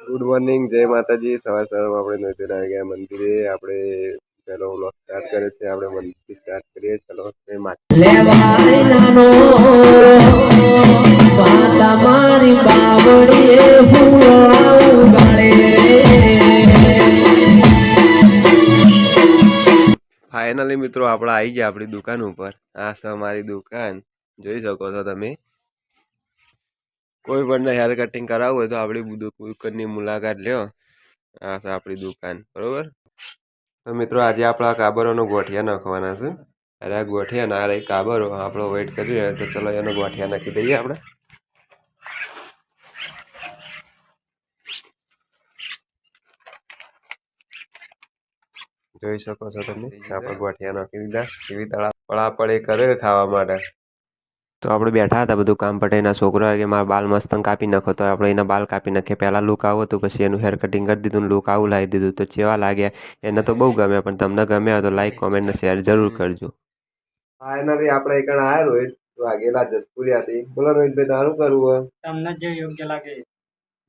Good morning, જય માતાજી। સવાર સવારમાં આપણે નજર આવી ગયા મંદિરે। આપણે પહેલો વ્લોગ સ્ટાર્ટ કરે છે, આપણે મંદિરથી સ્ટાર્ટ કરીએ। ચલો જય ફાઇનલી મિત્રો આપણે આવી ગયા આપણી દુકાન ઉપર। આ છે અમારી દુકાન, જોઈ શકો છો તમે। કોઈ પણ હેર કટિંગ કરાવવું હોય તો આપણી દુકાનની મુલાકાત લ્યો। આ છે આપણી દુકાન, બરોબર। તો મિત્રો આજે આપણા કાબરોનો ગોઠિયા નાખવાના છે। અરે આ ગોઠિયા ના રહી કાબરો આપણો વેઇટ કરી રહ્યો, તો ચલો એનો ગોઠિયા નાખી દઈએ આપણે। જોઈ શકો છો તમે, આપણે ગોઠિયા નાખી દીધા। એવી પળાપળી કરે ખાવા માટે। તો આપણે બેઠા હતા બધું કામ પટાઈને, છોકરો કે મારા બાલ મસ્ત કાપી નાખો, તો આપણે એના બાલ કાપી નાખીએ। પહેલાં લુક આવો તો પછી એનું હેર કટિંગ કરી દીધું, લુક આવું લાવી દીધું। તો કેવા લાગ્યા એને તો બહુ ગમ્યા, પણ તમને ગમ્યા તો લાઈક કોમેન્ટ ને શેર જરૂર કરજો। ફાઇનલી આપણે એક આવ્યા રોહિત વાઘેલા જસપુરિયાથી। બોલો રોહિતભાઈ, તારું કરવું તમને જે યોગ્ય લાગે,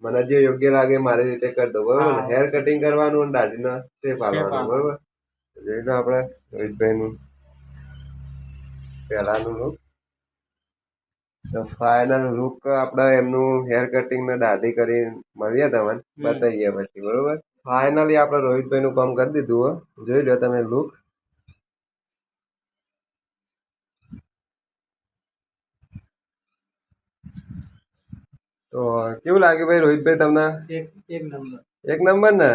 મને જે યોગ્ય લાગે મારી રીતે કરી દો, બરોબર ને? હેર કટિંગ કરવાનું અને દાઢીના શેપ આપવાનું, બરોબર। જોઈ લો આપણે રોહિતભાઈનું પહેલાનું લુક। તો ફાઇનલ લુક આપણે એમનું હેર કટિંગ ને દાઢી કરી મળીએ તમને બતાવીએ પછી, બરોબર। ફાઇનલી આપણે રોહિતભાઈ નું કામ કરી દીધું હો, જોઈ લો તમે લુક। તો કેવું લાગ્યું ભાઈ રોહિતભાઈ તમને? એક નંબર ને?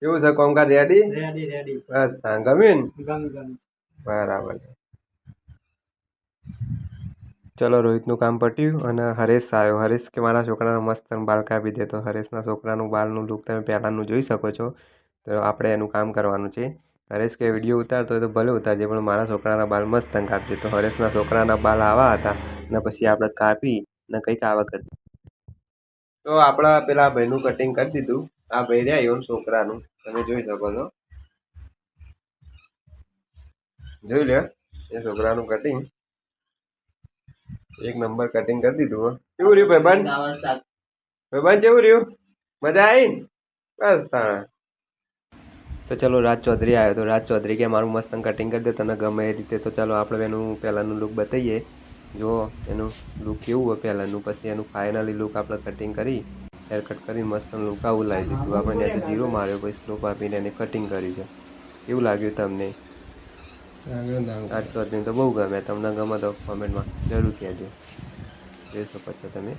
કેવું છે કામકાજ? રેડી? બસ ગમ્યું ને? બરાબર। ચલો રોહિતનું કામ પટ્યું અને હરેશ આવ્યો। હરેશ કે મારા છોકરાના મસ્ત બાલ કાપી દે। તો હરેશના છોકરાનું બાલનું લુક તમે પહેલાંનું જોઈ શકો છો। તો આપણે એનું કામ કરવાનું છે। હરેશ કે વિડીયો ઉતારતો હોય તો ભલે ઉતારજે, પણ મારા છોકરાના બાલ મસ્ત કાપજે। તો હરેશના છોકરાના બાલ આવા હતા અને પછી આપણે કાપી અને કંઈક આવા કરી। તો આપણા પેલા ભાઈનું કટિંગ કરી દીધું। આ ભાઈ રહ્યા એવું છોકરાનું તમે જોઈ શકો છો, જોઈ લે એ છોકરાનું કટિંગ એક નંબર કટિંગ કરી દીધું। કેવું રહ્યું ભાઈબંધ? ભાઈબંધ કેવું રહ્યું? મજા આવી ને? બસ તાણા। તો ચલો રાજ ચૌધરી આવ્યો। તો રાજ ચૌધરી કે મારું મસ્ત કટિંગ કરી દે તને ગમે એ રીતે। તો ચાલો આપણે એનું પહેલાંનું લુક બતાવીએ। જો એનું લુક કેવું હોય પહેલાંનું, પછી એનું ફાઇનલી લુક આપણે કટિંગ કરી હેર કટ કરી મસ્ત લુક આવું લાવી દીધું। આપણે ત્યાં જીરો માર્યો, પછી સ્લોપ આપીને એને કટિંગ કરી છે। કેવું લાગ્યું તમને? રાજ ચૌધરી તો બહુ ગમે, તમને ગમે તો કોમેન્ટમાં જરૂર કહેજો। જોઈ શકો છો તમે।